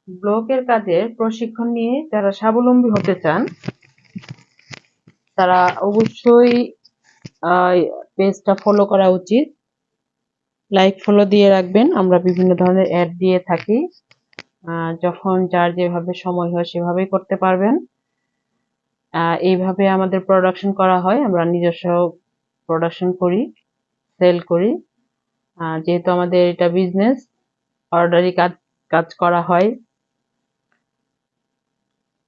ব্লগের কাজের প্রশিক্ষণ নিয়ে যারা স্বাবলম্বী হতে চান তারা অবশ্যই পেজটা ফলো করা উচিত। লাইক ফলো দিয়ে রাখবেন। আমরা বিভিন্ন ধরনের অ্যাড দিয়ে থাকি। যখন যার যেভাবে সময় হয় সেভাবেই করতে পারবেন। এইভাবে আমাদের প্রোডাকশন করা হয়। আমরা নিজস্ব প্রোডাকশন করি, সেল করি। যেহেতু আমাদের এটা বিজনেস, অর্ডারি কাজ করা হয়।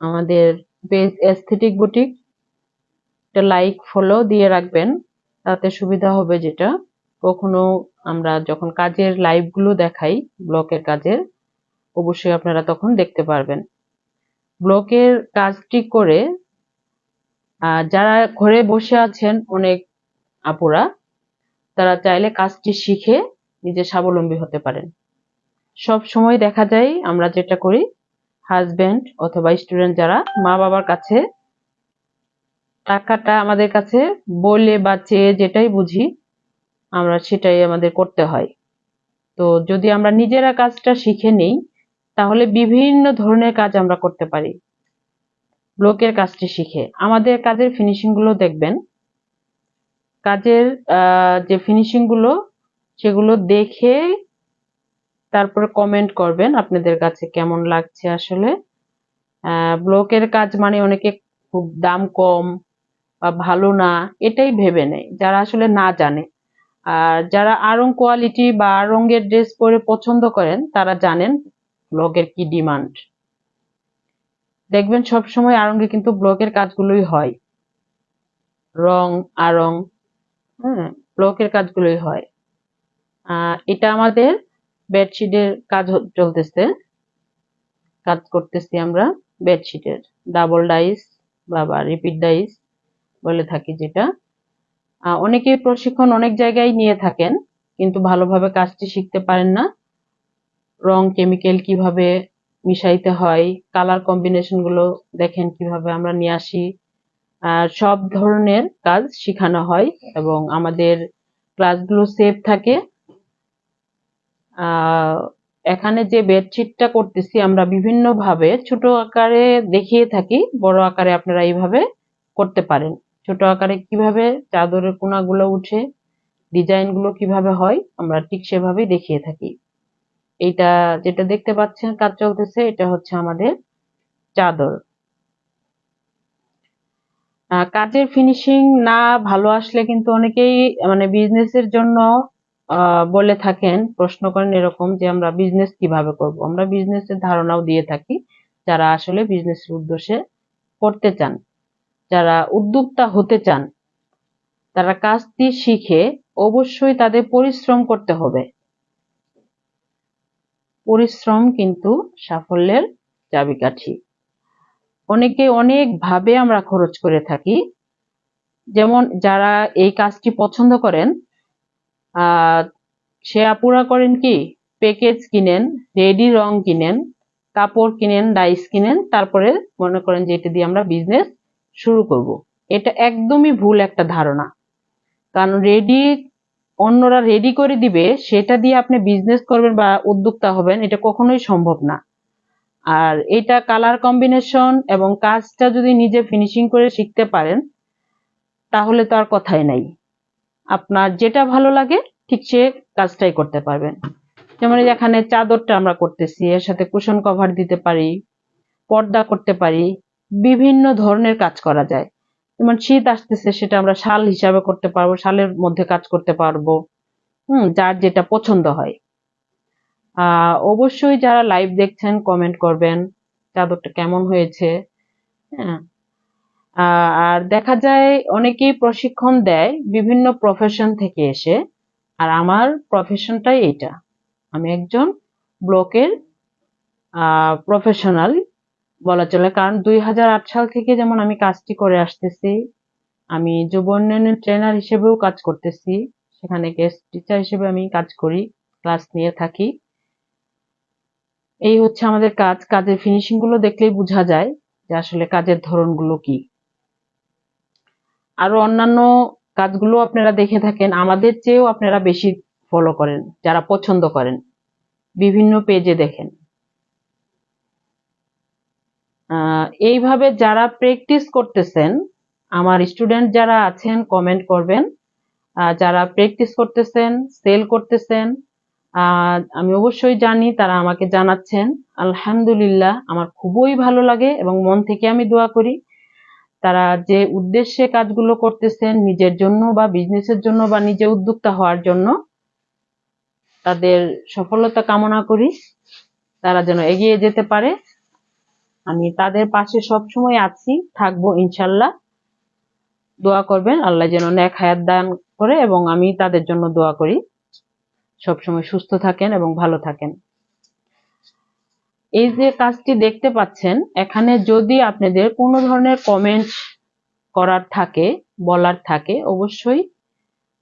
আমাদের পেজ এস্থেটিক বুটিক, একটা লাইক ফলো দিয়ে রাখবেন। তাতে সুবিধা হবে যেটা, কখনো আমরা যখন কাজের লাইভ গুলো দেখাই ব্লকের কাজের, অবশ্যই আপনারা তখন দেখতে পারবেন। ব্লকের কাজটি করে যারা ঘরে বসে আছেন অনেক আপুরা, তারা চাইলে কাজটি শিখে নিজে স্বাবলম্বী হতে পারেন। সব সময় দেখা যায় আমরা যেটা করি, হাজবেন্ড অথবা স্টুডেন্ট যারা মা বাবার কাছে টাকাটা আমাদের কাছে বলে বা চেয়ে যেটাই বুঝি আমরা সেটাই আমাদের করতে হয়। তো যদি আমরা নিজেরা কাজটা শিখে নেই তাহলে বিভিন্ন ধরনের কাজ আমরা করতে পারি। ব্লকের কাজটি শিখে আমাদের কাজের ফিনিশিং গুলো দেখবেন, কাজের যে ফিনিশিং গুলো সেগুলো দেখে তারপরে কমেন্ট করবেন আপনাদের কাছে কেমন লাগছে। আসলে ব্লকের কাজ মানে অনেকে খুব দাম কম বা ভালো না এটাই ভেবে নেয়, যারা আসলে না জানে। আর যারা আড়ং কোয়ালিটি বা আড়ংয়ের ড্রেস পরে পছন্দ করেন তারা জানেন ব্লকের কি ডিমান্ড। দেখবেন সবসময় আড়ংয়ে কিন্তু ব্লকের কাজগুলোই হয়, রং আড়ং, ব্লকের কাজগুলোই হয়। এটা আমাদের বেডশিটের কাজ চলতেছে, কাজ করতেছি আমরা বেডশিটের ডাবল ডাইস বা রিপিট ডাইস বলে থাকি যেটা। অনেকে প্রশিক্ষণ অনেক জায়গায় নিয়ে থাকেন কিন্তু ভালোভাবে কাজটি শিখতে পারেন না। রং কেমিক্যাল কিভাবে মিশাইতে হয়, কালার কম্বিনেশন গুলো দেখেন কিভাবে আমরা নিয়ে আসি। সব ধরনের কাজ শেখানো হয় এবং আমাদের ক্লাসগুলো সেভ থাকে। এখানে যে বেডশিটটা করতেছি আমরা বিভিন্ন ভাবে ছোট আকারে দেখিয়ে থাকি, বড় আকারে আপনারা এইভাবে করতে পারেন। ছোট আকারে কিভাবে চাদরের কোনাগুলো উঠে ডিজাইন গুলো কিভাবে হয় আমরা ঠিক সেভাবেই দেখিয়ে থাকি। এইটা যেটা দেখতে পাচ্ছেন কাজ চলতেছে, এটা হচ্ছে আমাদের চাদর। কাজের ফিনিশিং না ভালো আসলে কিন্তু অনেকেই মানে বিজনেসের জন্য বলে থাকেন, প্রশ্ন করেন এরকম যে আমরা বিজনেস কিভাবে করব। আমরা বিজনেসের ধারণাও দিয়ে থাকি যারা আসলে বিজনেসের উদ্দেশ্যে করতে চান, যারা উদ্যোক্তা হতে চান, তারা কাজটি শিখে অবশ্যই তাদের পরিশ্রম করতে হবে। পরিশ্রম কিন্তু সাফল্যের চাবিকাঠি। অনেকে অনেক ভাবে আমরা খরচ করে থাকি। যেমন যারা এই কাজটি পছন্দ করেন, সে আপুরা করেন কি, প্যাকেজ কিনেন, রেডি রং কিনেন, কাপড় কিনেন, ডাইস কিনেন, তারপরে মনে করেন যে এটা দিয়ে আমরা বিজনেস শুরু করব। এটা একদমই ভুল একটা ধারণা। কারণ অন্যরা রেডি করে দিবে, সেটা দিয়ে আপনি বিজনেস করবেন বা উদ্যোক্তা হবেন, এটা কখনোই সম্ভব না। আর এটা কালার কম্বিনেশন এবং কাজটা যদি নিজে ফিনিশিং করে শিখতে পারেন তাহলে তো আর কথাই নাই। আপনার যেটা ভালো লাগে ঠিক সে কাজটাই করতে পারবেন। যেমন এখানে চাদরটা আমরা করতেছি, এর সাথে কুশন কভার দিতে পারি, পর্দা করতে পারি, বিভিন্ন ধরনের কাজ করা যায়। যেমন শীত আসতেছে, সেটা আমরা শাল হিসাবে করতে পারবো, শালের মধ্যে কাজ করতে পারবো। যার যেটা পছন্দ হয়। অবশ্যই যারা লাইভ দেখছেন কমেন্ট করবেন চাদরটা কেমন হয়েছে। হ্যাঁ, আর দেখা যায় অনেকেই প্রশিক্ষণ দেয় বিভিন্ন প্রফেশন থেকে এসে, আর আমার প্রফেশনটাই এটা। আমি একজন ব্লকের প্রফেশনাল বলা চলে, কারণ 2008 সাল থেকে যেমন আমি কাজটি করে আসতেছি। আমি যুব উন্নয়নের ট্রেনার হিসেবেও কাজ করতেছি, সেখানে গেস্ট টিচার হিসেবে আমি কাজ করি, ক্লাস নিয়ে থাকি। এই হচ্ছে আমাদের কাজ। কাজের ফিনিশিং গুলো দেখলেই বোঝা যায় যে আসলে কাজের ধরনগুলো কি। আরো অন্যান্য কাজগুলো আপনারা দেখে থাকেন, আমাদের চেয়েও আপনারা বেশি ফলো করেন, যারা পছন্দ করেন বিভিন্ন পেজে দেখেন। এইভাবে যারা প্র্যাকটিস করতেছেন, আমার স্টুডেন্ট যারা আছেন কমেন্ট করবেন। যারা প্র্যাকটিস করতেছেন, সেল করতেছেন, আমি অবশ্যই জানি, তারা আমাকে জানাচ্ছেন। আলহামদুলিল্লাহ, আমার খুবই ভালো লাগে এবং মন থেকে আমি দোয়া করি তারা যে উদ্দেশ্যে কাজগুলো করতেছেন, নিজের জন্য বা বিজনেসের জন্য বা নিজে উদ্যোক্তা হওয়ার জন্য, তাদের সফলতা কামনা করি। তারা যেন এগিয়ে যেতে পারে। আমি তাদের পাশে সবসময় আছি, থাকবো ইনশাল্লাহ। দোয়া করবেন আল্লাহ যেন নেক হায়াত দান করে, এবং আমি তাদের জন্য দোয়া করি সবসময় সুস্থ থাকেন এবং ভালো থাকেন। এই যে কাজটি দেখতে পাচ্ছেন, এখানে যদি আপনাদের কোনো ধরনের কমেন্ট করার থাকে, বলার থাকে, অবশ্যই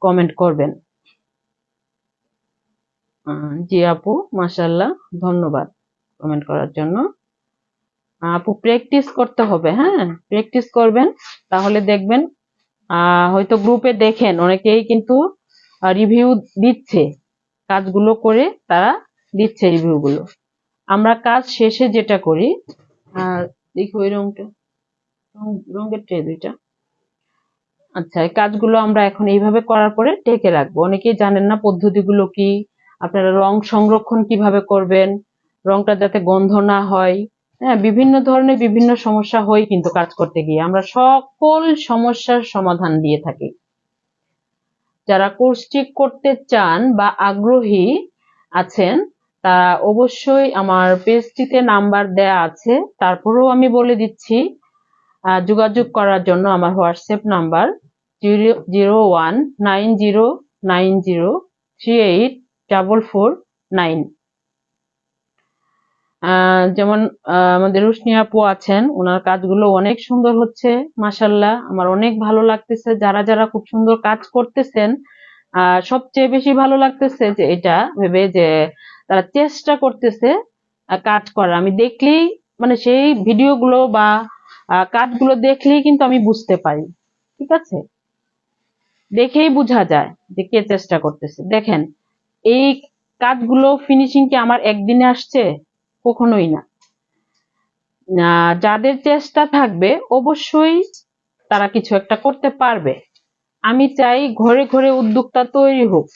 কমেন্ট করবেন। জি আপু, মাশাআল্লাহ, ধন্যবাদ কমেন্ট করার জন্য। আপু প্র্যাকটিস করতে হবে, হ্যাঁ প্র্যাকটিস করবেন, তাহলে দেখবেন। হয়তো গ্রুপে দেখেন অনেকেই কিন্তু রিভিউ দিচ্ছে, কাজগুলো করে তারা দিচ্ছে রিভিউগুলো। আমরা কাজ শেষে যেটা করি, দেখি ওই রঙের ট্রে দুইটা। আচ্ছা, এই কাজগুলো আমরা এখন এইভাবে করার পরে ঢেকে রাখবো। অনেকেই জানেন না পদ্ধতিগুলো কি, আপনারা রং সংরক্ষণ কিভাবে করবেন, রংটা যাতে গন্ধ না হয়। হ্যাঁ, বিভিন্ন ধরনের বিভিন্ন সমস্যা হয় কিন্তু কাজ করতে গিয়ে। আমরা সকল সমস্যার সমাধান দিয়ে থাকি। যারা কোর্সটি করতে চান বা আগ্রহী আছেন, তারা অবশ্যই আমার পেজটিতে নাম্বার দেয়া আছে, তারপরেও আমি বলে দিচ্ছি, যোগাযোগ করার জন্য আমার হোয়াটসঅ্যাপ নাম্বার 0019090384449। যেমন আমাদের রুশনি আপু আছেন, ওনার কাজগুলো অনেক সুন্দর হচ্ছে, মাশাল্লাহ, আমার অনেক ভালো লাগতেছে। যারা যারা খুব সুন্দর কাজ করতেছেন, সবচেয়ে বেশি ভালো লাগতেছে যে এটা ভেবে যে তারা চেষ্টা করতেছে কাজ করার। আমি দেখলেই, মানে সেই ভিডিওগুলো বা কাজগুলো দেখলেই কিন্তু আমি বুঝতে পারি, ঠিক আছে, দেখেই বোঝা যায় যে কে চেষ্টা করতেছে। দেখেন, এই কাজগুলো ফিনিশিং কি আমার একদিনে আসছে? কখনোই না। যাদের চেষ্টা থাকবে অবশ্যই তারা কিছু একটা করতে পারবে। আমি চাই ঘরে ঘরে উদ্যোক্তা তৈরি হোক।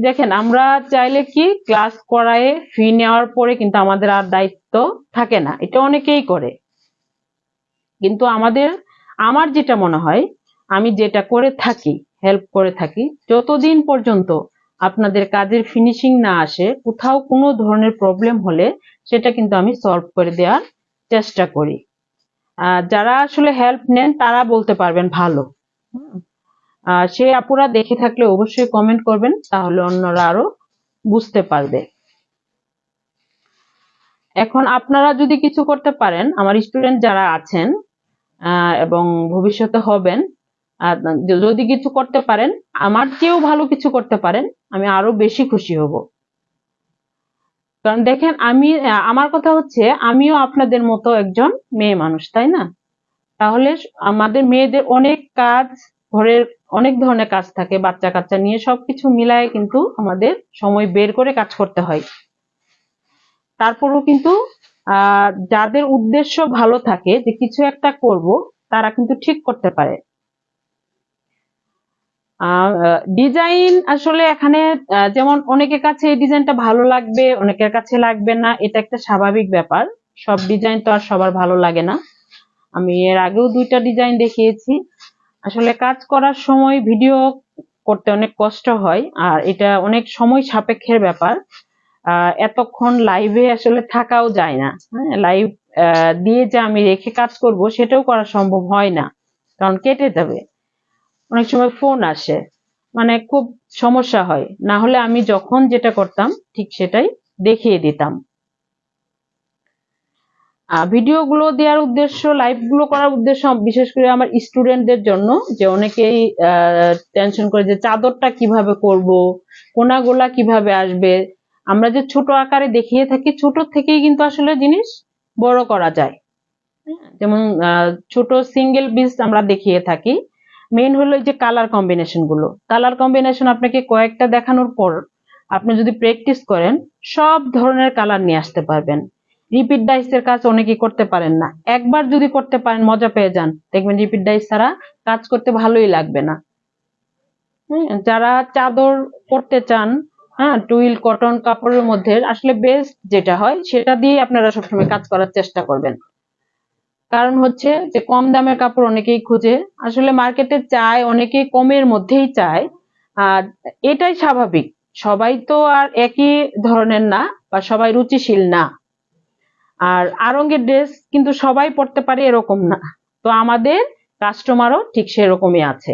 দেখেন, আমরা চাইলে কি ক্লাস করায় ফি নেওয়ার পরে কিন্তু আমাদের আর দায়িত্ব থাকে না, এটা অনেকেই করে। কিন্তু আমার যেটা মনে হয়, আমি যেটা করে থাকি, হেল্প করে থাকি, যতদিন পর্যন্ত আপনাদের কাজের ফিনিশিং না আসে, কোথাও কোনো ধরনের প্রবলেম হলে সেটা কিন্তু আমি সলভ করে দেওয়ার চেষ্টা করি। যারা আসলে হেল্প নেন তারা বলতে পারবেন ভালো। সে আপুরা দেখে থাকলে অবশ্যই কমেন্ট করবেন, তাহলে অন্যরা আরো বুঝতে পারবে। এখন আপনারা যদি কিছু করতে পারেন, আমার স্টুডেন্ট যারা আছেন এবং ভবিষ্যতে হবেন, যদি কিছু করতে পারেন, আমার চেয়েও ভালো কিছু করতে পারেন, আমি আরো বেশি খুশি হব। কারণ দেখেন, আমার কথা হচ্ছে, আমিও আপনাদের মতো একজন মেয়ে মানুষ, তাই না? তাহলে আমাদের মেয়েদের অনেক কাজ, ঘরের অনেক ধরনের কাজ থাকে, বাচ্চা কাচ্চা নিয়ে সবকিছু মিলায় কিন্তু আমাদের সময় বের করে কাজ করতে হয়। তারপরেও কিন্তু যাদের উদ্দেশ্য ভালো থাকে যে কিছু একটা করব, তারা কিন্তু ঠিক করতে পারে। ডিজাইন আসলে এখানে যেমন অনেকের কাছে এই ডিজাইনটা ভালো লাগবে, অনেকের কাছে লাগবে না, এটা একটা স্বাভাবিক ব্যাপার। সব ডিজাইন তো আর সবার ভালো লাগে না। আমি এর আগেও 2টা ডিজাইন দেখিয়েছি। আসলে কাজ করার সময় ভিডিও করতে অনেক কষ্ট হয়, আর এটা অনেক সময় সাপেক্ষের ব্যাপার। এতক্ষণ লাইভে আসলে থাকাও যায় না। হ্যাঁ, লাইভ দিয়ে যে আমি রেখে কাজ করব সেটাও করা সম্ভব হয় না, কারণ কেটে যাবে। অনেক সময় ফোন আসে, মানে খুব সমস্যা হয়। না হলে আমি যখন যেটা করতাম ঠিক সেটাই দেখিয়ে দিতাম। ভিডিও গুলো দেওয়ার উদ্দেশ্য, লাইভ গুলো করার উদ্দেশ্য বিশেষ করে আমার স্টুডেন্টদের জন্য, যে অনেকেই টেনশন করে যে চাদরটা কিভাবে করব, কোনাগুলা কিভাবে আসবে। আমরা যে ছোট আকারে দেখিয়ে থাকি, ছোট থেকেই কিন্তু আসলে জিনিস বড় করা যায়। যেমন ছোট সিঙ্গেল পিস আমরা দেখিয়ে থাকি। মেইন হলো যে কালার কম্বিনেশন গুলো। কালার কম্বিনেশন আপনাকে কয়েকটা দেখানোর পর আপনি যদি প্র্যাকটিস করেন, সব ধরনের কালার নিয়ে আসতে পারবেন। রিপিট ডাইসের কাজ অনেকেই করতে পারেন না, একবার যদি করতে পারেন মজা পেয়ে যান, দেখবেন রিপিট ডাইস ছাড়া কাজ করতে ভালোই লাগবে না। যারা চাদর করতে চান, হ্যাঁ, টুইল কটন কাপড়ের মধ্যে আসলে বেস্ট যেটা হয় সেটা দিয়ে আপনারা সবসময় কাজ করার চেষ্টা করবেন। কারণ হচ্ছে যে কম দামের কাপড় অনেকেই খুঁজে, আসলে মার্কেটে চায় অনেকেই কমের মধ্যেই চায়। আর এটাই স্বাভাবিক, সবাই তো আর একই ধরনের না বা সবাই রুচিশীল না। আর আরঙের ড্রেস কিন্তু সবাই পরতে পারে এরকম না, তো আমাদের কাস্টমারও ঠিক সেরকমই আছে,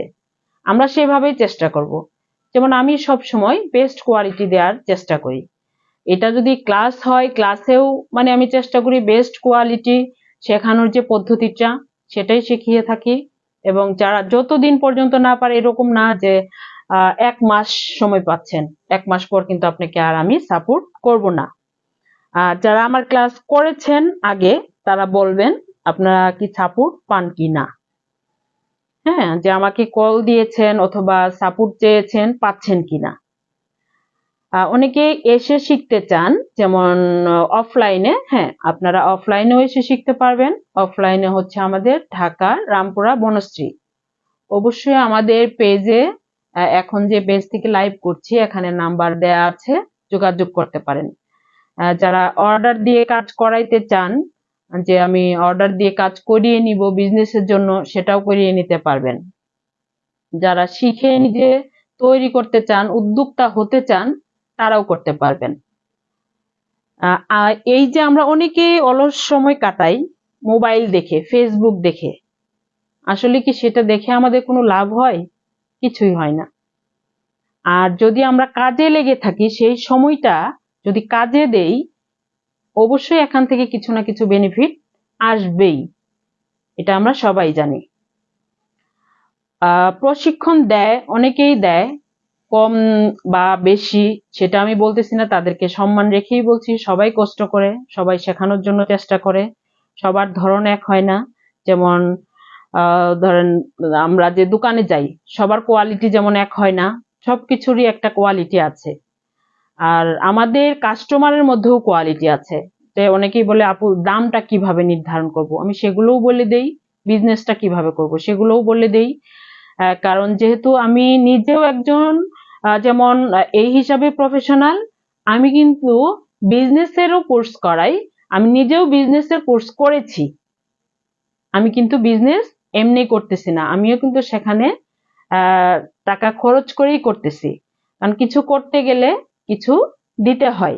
আমরা সেভাবেই চেষ্টা করব। যেমন আমি সব সময় বেস্ট কোয়ালিটি দেওয়ার চেষ্টা করি। এটা যদি ক্লাস হয়, ক্লাসেও মানে আমি চেষ্টা করি বেস্ট কোয়ালিটি শেখানোর যে পদ্ধতিটা সেটাই শিখিয়ে থাকি। এবং যারা যতদিন পর্যন্ত না পারে, এরকম না যে 1 মাস সময় পাচ্ছেন, 1 মাস পর কিন্তু আপনাকে আর আমি সাপোর্ট করব না। আর যারা আমার ক্লাস করেছেন আগে, তারা বলবেন আপনারা কি সাপোর্ট পান কি না। হ্যাঁ, যে আমাকে কল দিয়েছেন অথবা সাপোর্ট চেয়েছেন, পাচ্ছেন কিনা। অনেকে এসে শিখতে চান, যেমন অফলাইনে, হ্যাঁ আপনারা অফলাইনেও এসে শিখতে পারবেন। অফলাইনে হচ্ছে আমাদের ঢাকা রামপুরা বনশ্রী। অবশ্যই আমাদের পেজে, এখন যে পেজ থেকে লাইভ করছি এখানে নাম্বার দেয়া আছে, যোগাযোগ করতে পারেন। যারা অর্ডার দিয়ে কাজ করাইতে চান, যে আমি অর্ডার দিয়ে কাজ করিয়ে নিব বিজনেসের জন্য, সেটাও করিয়ে নিতে পারবেন। যারা শিখে নিজে তৈরি করতে চান, উদ্যোক্তা হতে চান, তারাও করতে পারবেন। এই যে আমরা অনেকেই অলস সময় কাটাই মোবাইল দেখে, ফেসবুক দেখে, আসলে কি সেটা দেখে আমাদের কোনো লাভ হয়? কিছুই হয় না। আর যদি আমরা কাজে লেগে থাকি, সেই সময়টা যদি কাজে দেই, অবশ্যই এখান থেকে কিছু না কিছু বেনিফিট আসবেই, এটা আমরা সবাই জানি। প্রশিক্ষণ দেয়, অনেকেই দেয়, কম বা বেশি সেটা আমি বলতেছি না, তাদেরকে সম্মান রেখেই বলছি। সবাই কষ্ট করে, সবাই শেখানোর জন্য চেষ্টা করে, সবার ধরন এক হয় না। যেমন ধরেন আমরা যে দোকানে যাই, সবার কোয়ালিটি যেমন এক হয় না, সবকিছুরই একটা কোয়ালিটি আছে। আর আমাদের কাস্টমারের মধ্যেও কোয়ালিটি আছে। তো অনেকেই বলে আপু দামটা কিভাবে নির্ধারণ করব, আমি সেগুলোও বলে দেই। বিজনেসটা কিভাবে করব সেগুলোও বলে দেই। কারণ যেহেতু আমি নিজেও একজন যেমন এই হিসাবে প্রফেশনাল, আমি কিন্তু বিজনেসেরও কোর্স করাই। আমি নিজেও বিজনেসের কোর্স করেছি। আমি কিন্তু বিজনেস এমনি করতেছি না, আমিও কিন্তু সেখানে টাকা খরচ করেই করতেছি। কারণ কিছু করতে গেলে কিছু দিতে হয়।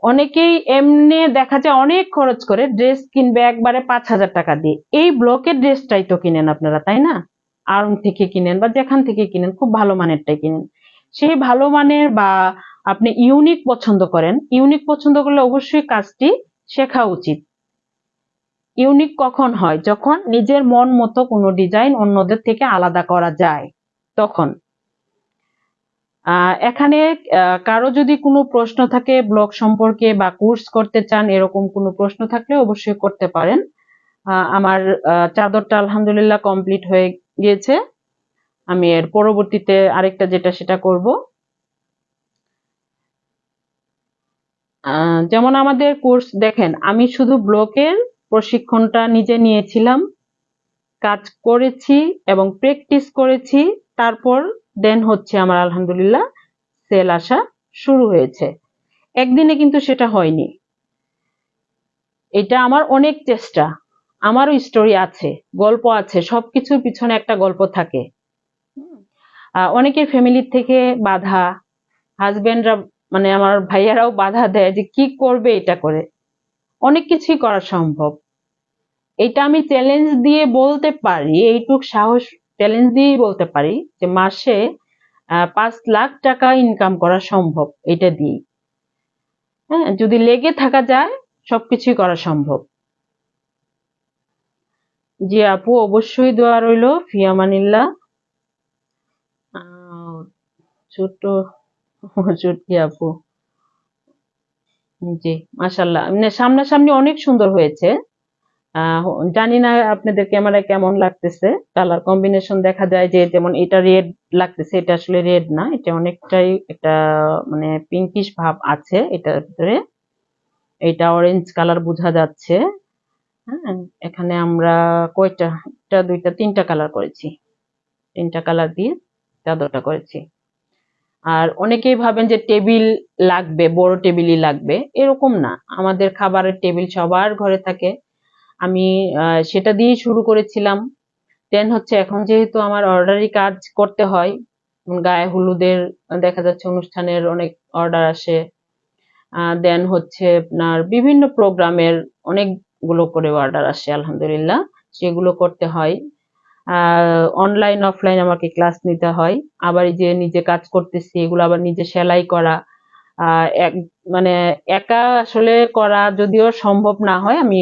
অনেকেই এমনি দেখা যায় অনেক খরচ করে ড্রেস কিনবে একবারে 5,000 টাকা দিয়ে। এই ব্লকের ড্রেসটাই তো কিনেন আপনারা, তাই না? আড়ং থেকে কিনেন বা যেখান থেকে কিনেন, খুব ভালো মানেরটাই কিনেন। সেই ভালো মানের বা আপনি ইউনিক পছন্দ করেন, ইউনিক পছন্দ করলে অবশ্যই কাজটি শেখা উচিত। ইউনিক কখন হয়? যখন নিজের মন মতো কোনো ডিজাইন অন্যদের থেকে আলাদা করা যায়, তখন। এখানে কারো যদি কোনো প্রশ্ন থাকে ব্লগ সম্পর্কে বা কোর্স করতে চান, এরকম কোনো প্রশ্ন থাকলে অবশ্যই করতে পারেন। আমার চাদরটা আলহামদুলিল্লাহ কমপ্লিট হয়ে গিয়েছে। আমি এর পরবর্তীতে আরেকটা যেটা সেটা করব। যেমন আমাদের কোর্স দেখেন, আমি শুধু ব্লকের প্রশিক্ষণটা নিজে নিয়েছিলাম, কাজ করেছি এবং প্র্যাকটিস করেছি, তারপর দেন হচ্ছে আমার আলহামদুলিল্লাহ সেল আসা শুরু হয়েছে। একদিনে কিন্তু সেটা হয়নি, এটা আমার অনেক চেষ্টা। আমারও স্টোরি আছে, গল্প আছে, সবকিছুর পিছনে একটা গল্প থাকে। অনেকের ফ্যামিলির থেকে বাধা, হাজবেন্ডরা মানে আমার ভাইয়ারাও বাধা দেয় যে কি করবে এটা করে। অনেক কিছুই করা সম্ভব, এটা আমি চ্যালেঞ্জ দিয়ে বলতে পারি, এইটুক সাহস চ্যালেঞ্জ দিয়ে বলতে পারি যে মাসে 5 লাখ টাকা ইনকাম করা সম্ভব এটা দিয়ে। হ্যাঁ, যদি লেগে থাকা যায় সবকিছুই করা সম্ভব। জি আপু, অবশ্যই দোয়া রইল। ফিয়ামানিল্লাহ। ছোট চুটকি আপু, জি মাশাল্লাহ, মানে সামনাসামনি অনেক সুন্দর হয়েছে। জানি না আপনাদের ক্যামেরায় কেমন লাগতেছে, কালার কম্বিনেশন দেখা যায় যে যেমন এটা রেড লাগতেছে, এটা আসলে রেড না, এটা অনেকটাই একটা মানে পিঙ্কিশ ভাব আছে এটার ভিতরে। এটা অরেঞ্জ কালার বোঝা যাচ্ছে। হ্যাঁ, এখানে আমরা কয়টা, একটা দুইটা তিনটা কালার করেছি, তিনটা কালার দিয়ে চাদরটা করেছি। আর অনেকেই ভাবেন যে টেবিল লাগবে, বড় টেবিলই লাগবে, এরকম না। আমাদের খাবারের টেবিল সবার ঘরে থাকে। আমি সেটা দিয়েই শুরু করেছিলাম। দেন হচ্ছে এখন যেহেতু আমার অর্ডারি কাজ করতে হয়, গায়ে হলুদের দেখা যাচ্ছে অনুষ্ঠানের অনেক অর্ডার আসে, দেন হচ্ছে আপনার বিভিন্ন প্রোগ্রামের অনেকগুলো করে অর্ডার আসে আলহামদুলিল্লাহ, সেগুলো করতে হয়। অনলাইন অফলাইন আমাকে ক্লাস নিতে হয়। আবার এই যে নিজে কাজ করতেছি, এগুলো আবার নিজে সেলাই করা, এক মানে একা আসলে করা যদিও সম্ভব না হয়, আমি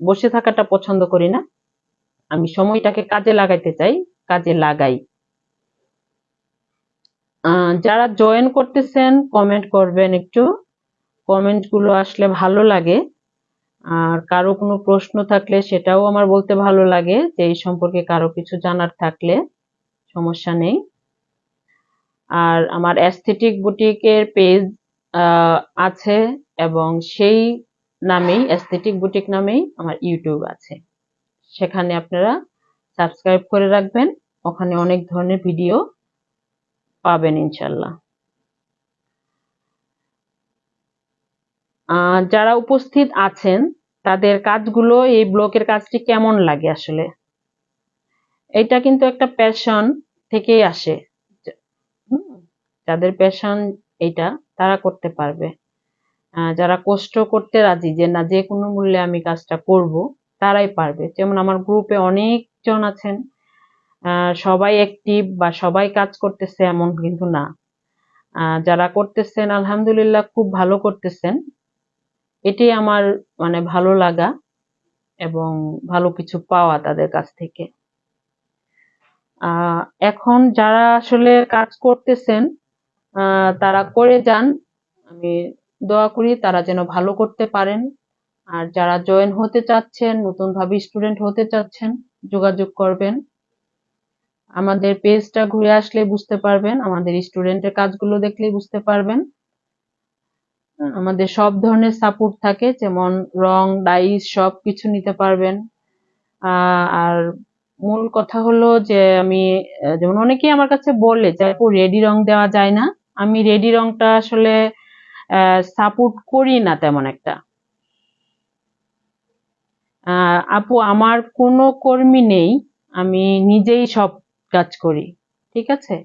বসে থাকাটা পছন্দ করি না, আমি সময়টাকে কাজে লাগাইতে চাই, কাজে লাগাই। যারা জয়েন করতেছেন কমেন্ট করবেন একটু, কমেন্ট গুলো আসলে ভালো লাগে। আর কারো কোনো প্রশ্ন থাকলে সেটাও আমার বলতে ভালো লাগে, যে এই সম্পর্কে কারো কিছু জানার থাকলে সমস্যা নেই। আর আমার অ্যাস্থেটিক বুটিকের পেজ আছে, এবং সেই নামেই, অ্যাস্থেটিক বুটিক নামেই আমার ইউটিউব আছে। সেখানে আপনারা সাবস্ক্রাইব করে রাখবেন, ওখানে অনেক ধরনের ভিডিও পাবেন ইনশাল্লাহ। যারা উপস্থিত আছেন তাদের কাজগুলো, এই ব্লকের কাজটি কেমন লাগে আসলে? এটা কিন্তু একটা প্যাশন থেকেই আসে। যাদের প্যাশন এইটা, তারা করতে পারবে। যারা কষ্ট করতে রাজি, যে না যে কোনো মূল্যে আমি কাজটা করব, তারাই পারবে। যেমন আমার গ্রুপে অনেকজন আছেন, সবাই অ্যাক্টিভ বা সবাই কাজ করতেছে এমন কিন্তু না। যারা করতেছেন আলহামদুলিল্লাহ খুব ভালো করতেছেন, এটি আমার মানে ভালো লাগা এবং ভালো কিছু পাওয়া তাদের কাছ থেকে। এখন যারা আসলে কাজ করতেছেন তারা করে যান, আমি দোয়া করি তারা যেন ভালো করতে পারেন। আর যারা জয়েন হতে চাচ্ছেন, নতুন ভাবে স্টুডেন্ট হতে চাচ্ছেন, যোগাযোগ করবেন। আমাদের পেজটা ঘুরে আসলে বুঝতে পারবেন, আমাদের স্টুডেন্টের কাজগুলো দেখলেই বুঝতে পারবেন। আমাদের সব ধরনের সাপোর্ট থাকে, যেমন রং, ডাইস সবকিছু নিতে পারবেন। আর মূল কথা হলো যে আমি যেমন অনেকেই আমার কাছে বলে যে আপু রেডি রং দেওয়া যায় না, আমি রেডি রংটা আসলে সাপোর্ট করি না তেমন একটা। আপু আমার কোনো কর্মী নেই, আমি নিজেই সব কাজ করি, ঠিক আছে?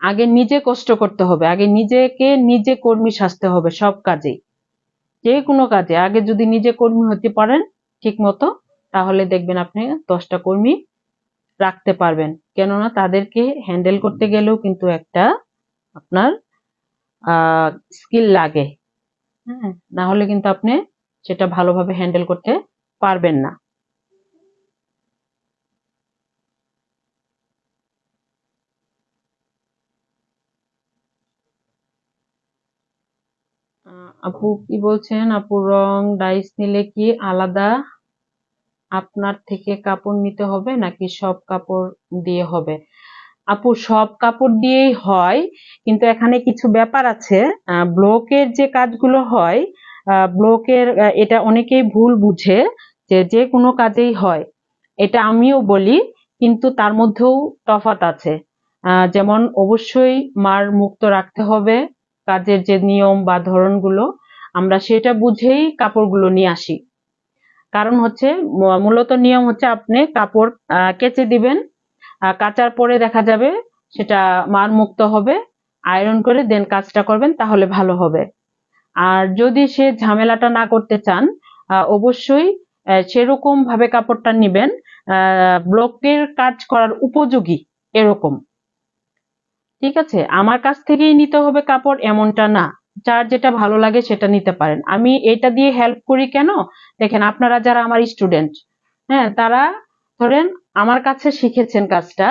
আগে নিজে কষ্ট করতে হবে, আগে নিজেকে নিজে কর্মী সাজতে হবে সব কাজেই, যে কোনো কাজে আগে যদি নিজে কর্মী হতে পারেন ঠিক মতো, তাহলে দেখবেন আপনি 10টা কর্মী রাখতে পারবেন। কেননা তাদেরকে হ্যান্ডেল করতে গেলেও কিন্তু একটা আপনার স্কিল লাগে। হ্যাঁ, না হলে কিন্তু আপনি সেটা ভালোভাবে হ্যান্ডেল করতে পারবেন না। আপু কি বলছেন? আপু রং ডাইস নিলে কি আলাদা আপনার থেকে কাপড় নিতে হবে নাকি সব কাপড় দিয়ে হবে? আপু সব কাপড় দিয়েই হয়, কিন্তু এখানে কিছু ব্যাপার আছে। ব্লকের যে কাজগুলো হয়, ব্লকের এটা অনেকেই ভুল বুঝে যে যে কোনো কাজেই হয়, এটা আমিও বলি, কিন্তু তার মধ্যেও তফাৎ আছে। যেমন অবশ্যই মার মুক্ত রাখতে হবে, কাজের যে নিয়ম বা ধরনগুলো আমরা সেটা বুঝেই কাপড়গুলো নিয়ে আসি। কারণ হচ্ছে মূলত নিয়ম হচ্ছে আপনি কাপড় কেচে দিবেন, কাচার পরে দেখা যাবে সেটা মান মুক্ত হবে, আয়রন করে দেন কাজটা করবেন, তাহলে ভালো হবে। আর যদি সে ঝামেলাটা না করতে চান, অবশ্যই সেরকম ভাবে কাপড়টা নিবেন ব্লকের কাজ করার উপযোগী, এরকম। ঠিক আছে, আমার কাছ থেকেই নিতে হবে কাপড় এমনটা না, যার যেটা ভালো লাগে সেটা নিতে পারেন। আমি এটা দিয়ে হেল্প করি কেন, দেখেন আপনারা যারা আমার স্টুডেন্ট, হ্যাঁ, তারা ধরেন আমার কাছে শিখেছেন কাজটা,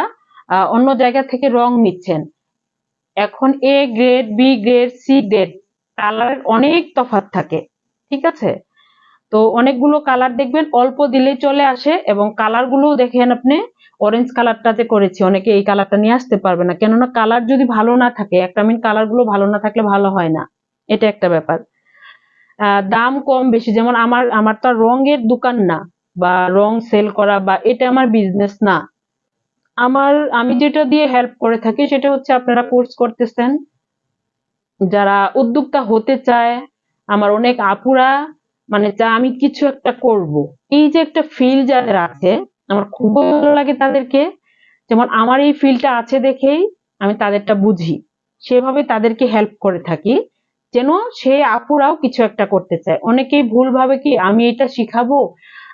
অন্য জায়গা থেকে রং নিচ্ছেন, এখন A grade, B grade, C grade colour অনেক তফাৎ থাকে, ঠিক আছে? তো অনেকগুলো কালার দেখবেন অল্প দিলেই চলে আসে, এবং কালার গুলো দেখেন আপনি, অরেঞ্জ কালারটা যে করেছি অনেকে এই কালারটা নিয়ে আসতে পারবে না, কেননা কালার যদি ভালো না থাকে, একটা মিন কালার গুলো ভালো না থাকলে ভালো হয় না, এটা একটা ব্যাপার। দাম কম বেশি, যেমন আমার আমার তো আর রঙের দোকান না, বা রং সেল করা, বা এটা আমার বিজনেস না। আমি যেটা দিয়ে হেল্প করে থাকি সেটা হচ্ছে, আপনারা কোর্স করতেছেন, যারা উদ্যোক্তা হতে চায়, আমার অনেক আপুরা মানে চায় আমি কিছু একটা করব, এই যে একটা ফিল যাদের আছে, আমার খুব ভালো লাগে তাদেরকে। যেমন আমার এই ফিলটা আছে দেখেই আমি তাদেরটা বুঝি, সেভাবে তাদেরকে হেল্প করে থাকি, যেন সে আপুরাও কিছু একটা করতে চায়। অনেকেই ভুল ভাবে কি আমি এটা শিখাবো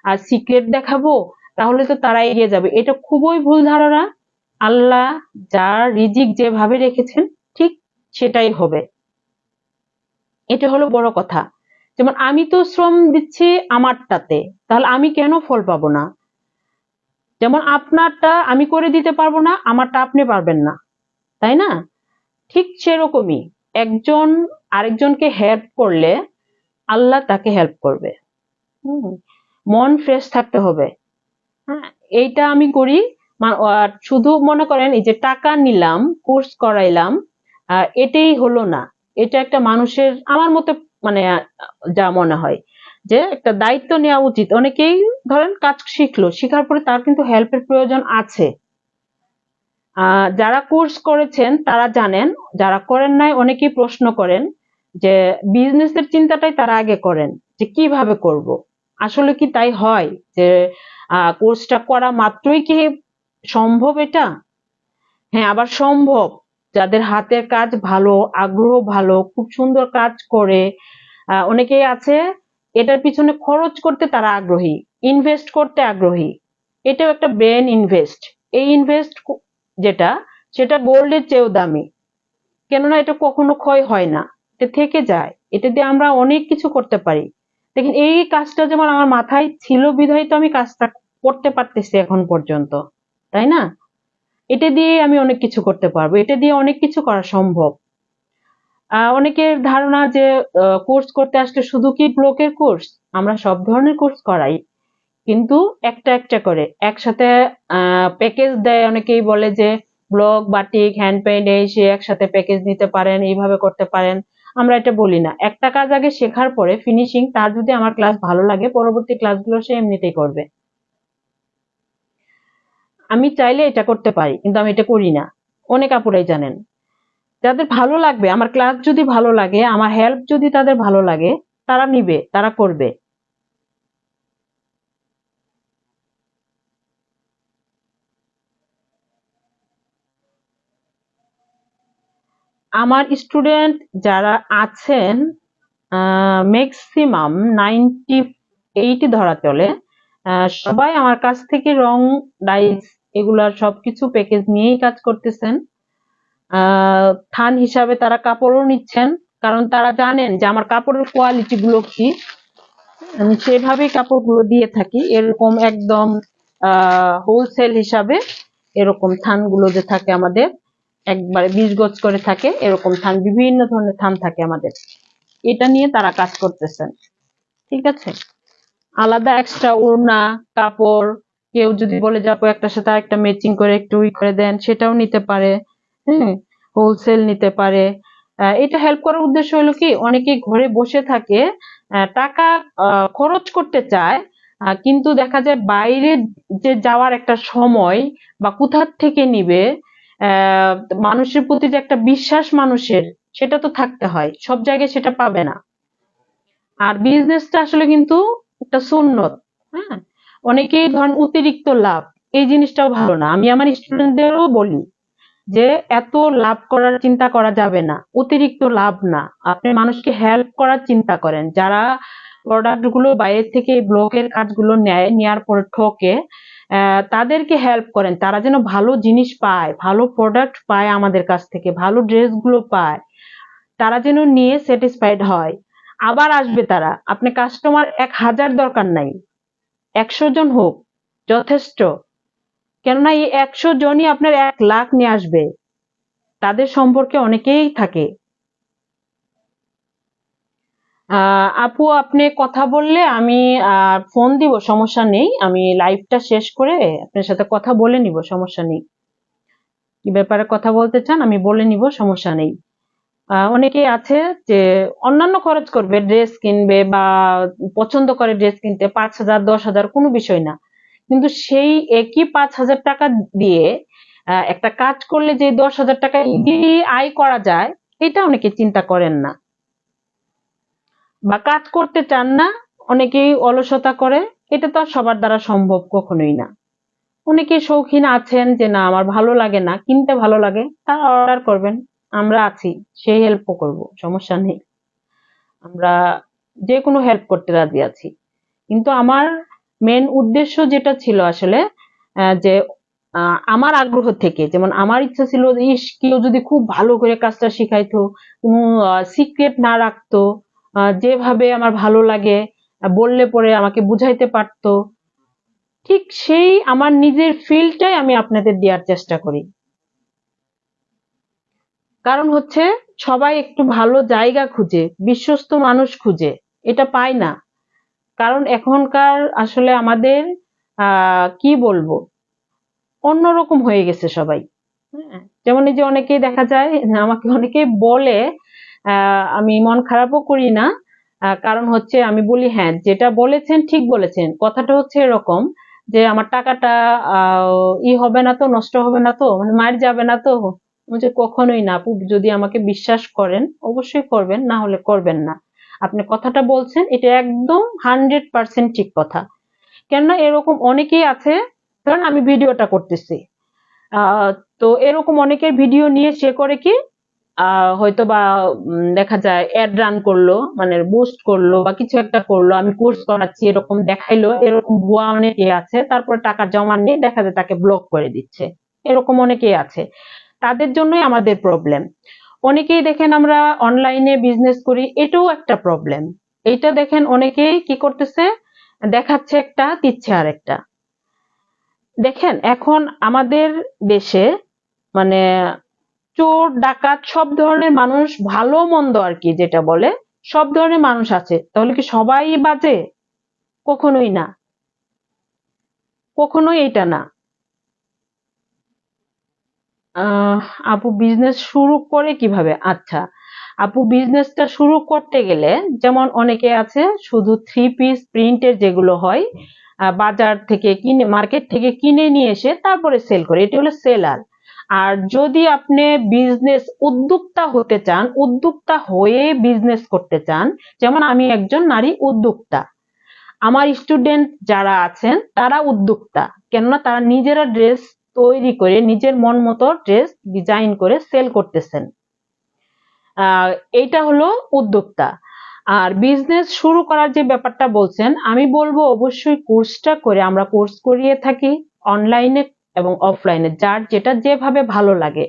আর সিক্রেট দেখাবো তাহলে তো তারা এগিয়ে যাবে, এটা খুবই ভুল ধারণা। আল্লাহ যার রিজিক যেভাবে রেখেছেন ঠিক সেটাই হবে, এটা হলো বড় কথা। যেমন আমি তো শ্রম দিচ্ছি আমারটাতে, তাহলে আমি কেন ফল পাবো না? যেমন আপনারটা আমি করে দিতে পারবো না, আমারটা আপনি পারবেন না, তাই না? ঠিক সেরকমই একজন আরেকজনকে হেল্প করলে আল্লাহ তাকে হেল্প করবে। হুম, মন ফ্রেশ থাকতে হবে। হ্যাঁ, এইটা আমি করি। শুধু মনে করেন এই যে টাকা নিলাম, কোর্স করাইলাম, এটাই হলো না। এটা একটা মানুষের আমার মতে মানে যা মনে হয় যে একটা দায়িত্ব নেওয়া উচিত। অনেকেই ধরেন কাজ শিখলো, শিখার পরে তার কিন্তু হেল্পের প্রয়োজন আছে। যারা কোর্স করেছেন তারা জানেন, যারা করেন নাই অনেকেই প্রশ্ন করেন যে বিজনেসের চিন্তাটাই তারা আগে করেন যে কিভাবে করব। আসলে কি তাই হয় যে কোর্সটা করা মাত্রই কি সম্ভব এটা? হ্যাঁ, আবার সম্ভব। যাদের হাতের কাজ ভালো, আগ্রহ ভালো, খুব সুন্দর কাজ করে, অনেকেই আছে এটার পিছনে খরচ করতে তারা আগ্রহী, ইনভেস্ট করতে আগ্রহী। এটাও একটা ব্রেন ইনভেস্ট। এই ইনভেস্ট যেটা, সেটা গোল্ডের চেয়েও দামি। কেননা এটা কখনো ক্ষয় হয় না, এটা থেকে যায়। এটা দিয়ে আমরা অনেক কিছু করতে পারি। দেখেন এই কাজটা যেমন আমার মাথায় ছিল বিধায় তো আমি কাজটা করতে পারতেছি এখন পর্যন্ত, তাই না? এটা দিয়ে আমি অনেক কিছু করতে পারবো, এটা দিয়ে অনেক কিছু করা সম্ভব। অনেকের ধারণা যে কোর্স করতে আসলে শুধু কি ব্লকের কোর্স, আমরা সব ধরনের কোর্স করাই, কিন্তু একটা একটা করে একসাথে প্যাকেজ দেয়। অনেকেই বলে যে ব্লক, বাটিক, হ্যান্ড পেইন্ট এই সে একসাথে প্যাকেজ নিতে পারেন, এইভাবে করতে পারেন। আমরা এটা বলি না, একটা কাজ আগে শেখার পরে ফিনিশিং, তার যদি আমার ক্লাস ভালো লাগে পরবর্তী ক্লাসগুলো সে এমনিতেই করবে। আমি চাইলে এটা করতে পারি, কিন্তু আমি এটা করি না। অনেক আপুরাই জানেন, যাদের ভালো লাগবে, আমার ক্লাস যদি ভালো লাগে, আমার হেল্প যদি তাদের ভালো লাগে, তারা নিবে, তারা করবে। আমার স্টুডেন্ট যারা আছেন, ম্যাক্সিমাম 98 ধরা চলে, সবাই আমার কাছ থেকে রং, ডাইস এগুলার সবকিছু প্যাকেজ নিয়েই কাজ করতেছেন। থান হিসাবে তারা কাপড়ও নিচ্ছেন, কারণ তারা জানেন যে আমার কাপড়ের কোয়ালিটি গুলো কি, আমি সেভাবেই কাপড়গুলো দিয়ে থাকি। এরকম একদম হোলসেল হিসাবে এরকম থানগুলো যে থাকে আমাদের, একবারে 20 গজ করে থাকে, এরকম থান বিভিন্ন ধরনের থান থাকে আমাদের, এটা নিয়ে তারা কাজ করতেছেন। ঠিক আছে, আলাদা এক্সট্রা ওড়না, কাপড়, কেউ যদি বলে যে আপু একটার সাথে আরেকটা ম্যাচিং করে একটু করে দেন, সেটাও নিতে পারে। হ্যাঁ, হোলসেল নিতে পারে। এটা হেল্প করার উদ্দেশ্য হলো কি, অনেকেই ঘরে বসে থাকে, টাকা খরচ করতে চায়, কিন্তু দেখা যায় বাইরে যে যাওয়ার একটা সময় বা কোথার থেকে নিবে, আহ, মানুষের প্রতি যে একটা বিশ্বাস মানুষের, সেটা তো থাকতে হয়, সব জায়গায় সেটা পাবে না। আর বিজনেসটা আসলে কিন্তু একটা সুন্নত। হ্যাঁ, অনেকেই ধরেন অতিরিক্ত লাভ, এই জিনিসটাও ভালো না। আমি আমার স্টুডেন্টদেরও বলি যে এত লাভ করার চিন্তা করা যাবে না, অতিরিক্ত লাভ না। আপনি মানুষকে হেল্প করার চিন্তা করেন, যারা প্রোডাক্ট গুলো বাইরে থেকে ব্লকের কাজগুলো নেয়, নেওয়ার পরে ঠকে, তাদেরকে হেল্প করেন, তারা যেন ভালো জিনিস পায়, ভালো প্রোডাক্ট পায় আমাদের কাছ থেকে, ভালো ড্রেস গুলো পায়, তারা যেন নিয়ে স্যাটিসফাইড হয়, আবার আসবে তারা। আপনি কাস্টমার 1000 দরকার নাই, 100 জন হোক যথেষ্ট। কেননা এই 100 জনই আপনার 1 লাখ নিয়ে আসবে, তাদের সম্পর্কে অনেকেই থাকে। আপু আপনি কথা বললে আমি ফোন দিব, সমস্যা নেই, আমি লাইভটা শেষ করে আপনার সাথে কথা বলে নিব, সমস্যা নেই। কি ব্যাপারে কথা বলতে চান আমি বলে নিব, সমস্যা নেই। অনেকেই আছে যে অন্যান্য খরচ করবে, ড্রেস কিনবে বা পছন্দ করে ড্রেস কিনতে, 5,000 10,000 কোনো বিষয় না, কিন্তু সেই একই 5,000 টাকা দিয়ে একটা কাজ করলে যে 10,000 টাকা ইজিলি আয় করা যায়, এটা অনেকে চিন্তা করেন না বা কাজ করতে চান না। অনেকেই অলসতা করে, এটা তো আর সবার দ্বারা সম্ভব কখনোই না। অনেকেই শৌখিন আছেন যে না আমার ভালো লাগে না, কিনতে ভালো লাগে, তারা অর্ডার করবেন, আমরা আছি, সেই হেল্পও করব, সমস্যা নেই। আমরা যে কোনো হেল্প করতে রাজি আছি। কিন্তু আমার মেন উদ্দেশ্য যেটা ছিল আসলে, যে আমার আগ্রহ থেকে, যেমন আমার ইচ্ছা ছিল যে ইস কেউ যদি খুব ভালো করে কাজটা শিখাইতো, কোনো সিক্রেট না রাখতো, যেভাবে আমার ভালো লাগে বললে পরে আমাকে বুঝাইতে পারতো, ঠিক সেই আমার নিজের ফিল্ডটাই আমি আপনাদের দেওয়ার চেষ্টা করি। কারণ হচ্ছে সবাই একটু ভালো জায়গা খুঁজে, বিশ্বস্ত মানুষ খুঁজে, এটা পায় না। কারণ এখনকার আসলে আমাদের কি বলবো, অন্যরকম হয়ে গেছে সবাই। হ্যাঁ, যেমন এই যে অনেকেই দেখা যায়, আমাকে অনেকেই বলে, আমি মন খারাপও করি না। কারণ হচ্ছে আমি বলি হ্যাঁ যেটা বলেছেন ঠিক বলেছেন, কথাটা হচ্ছে এরকম যে আমার টাকাটা হবে না তো, নষ্ট হবে না তো, মানে মার যাবে না তো? যে কখনোই না আপু, যদি আমাকে বিশ্বাস করেন অবশ্যই করবেন, না হলে করবেন না। আপনি কথাটা বলছেন এটা একদম 100% ঠিক কথা। কেননা এরকম অনেকেই আছে, ধরেন আমি ভিডিওটা করতেছি, আহ, তো এরকম অনেকের ভিডিও নিয়ে সে করে কি, হয়তো বা দেখা যায় অ্যাড রান করলো, মানে বুস্ট করলো বা কিছু একটা করলো, আমি কোর্স করাচ্ছি এরকম দেখাইলো, এরকম ভুয়া অনেকে আছে, তারপরে টাকা জমা নিয়ে দেখা যায় তাকে ব্লক করে দিচ্ছে। এরকম অনেকেই আছে, তাদের জন্যই আমাদের প্রবলেম। অনেকেই দেখেন আমরা অনলাইনে বিজনেস করি, এটাও একটা প্রবলেম। এইটা দেখেন অনেকেই কি করতেছে, দেখাচ্ছে একটা দিচ্ছে আরেকটা। দেখেন এখন আমাদের দেশে মানে চোর ডাকাত সব ধরনের মানুষ, ভালো মন্দ আর কি যেটা বলে, সব ধরনের মানুষ আছে, তাহলে কি সবাই বাজে? কখনোই না, কখনোই এটা না। আহ আপু বিজনেস শুরু করে কিভাবে? আচ্ছা, আপু বিজনেসটা শুরু করতে গেলে, যেমন অনেকে আছে শুধু 3 পিস প্রিন্টের যেগুলো হয়, বাজার থেকে কিনে, মার্কেট থেকে কিনে নিয়ে এসে তারপরে সেল করে, এটি হলো সেলার। আর যদি আপনি বিজনেস উদ্যোক্তা হতে চান, উদ্যোক্তা হয়ে বিজনেস করতে চান, যেমন আমি একজন নারী উদ্যোক্তা, আমার স্টুডেন্ট যারা আছেন তারা উদ্যোক্তা, কেননা তারা নিজেরা ড্রেস তৈরি করে নিজের মন মতো ড্রেস ডিজাইন করে সেল করতেছেন। এইটা হলো উদ্যোক্তা। আর বিজনেস শুরু করার যে ব্যাপারটা বলছেন, আমি বলবো অবশ্যই কোর্সটা করে, আমরা কোর্স করিয়ে থাকি অনলাইনে এবং অফলাইনে, যার যেটা যেভাবে ভালো লাগে।